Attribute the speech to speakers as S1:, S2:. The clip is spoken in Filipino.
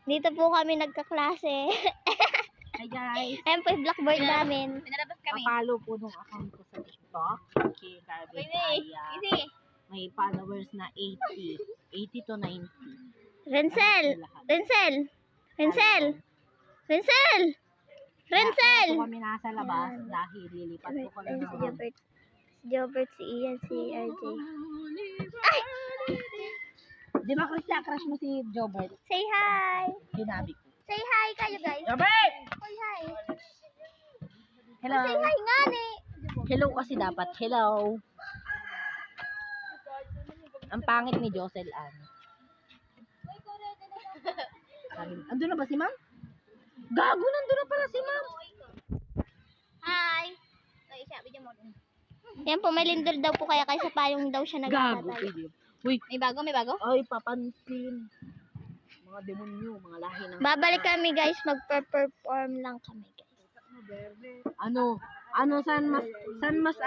S1: Dito po kami nagkaklase.
S2: Hi guys.
S1: Ayan po yung blackboard namin.
S3: Pinalabas kami.
S2: Papalo po nung account ko sa TikTok. Okay, Carmen Aya.
S3: Easy.
S2: May followers na 80. 80 to 90.
S1: Renzel! Renzel! Renzel! Renzel! Renzel!
S2: Kaya po kami nasa labas dahil lilipat po kami
S1: Ayun si
S2: ng
S1: Jobert. Si Jobert, si Ian, si RJ.
S2: Di ba crush mo si Jobert?
S1: Say hi!
S2: Ginabi ko.
S1: Say hi kayo guys.
S2: Jobert!
S1: Say hi.
S2: Hello.
S1: Say hi nga ni.
S2: Hello kasi dapat. Hello. Ang pangit ni Josel Ann. Andun na ba si ma'am? Gago, nandun na pala si ma'am.
S3: Hi. Ay, siya, video mo.
S1: Yan po, may lindol daw po kaya sa payong daw siya
S2: Gago.
S1: nagtatay.
S2: Uy,
S3: May bago, may bago?
S2: ay, papansin. Mga demonyo, mga lahi ng...
S1: Babalik kami guys, magper-perform lang kami guys.
S2: Ano, saan mas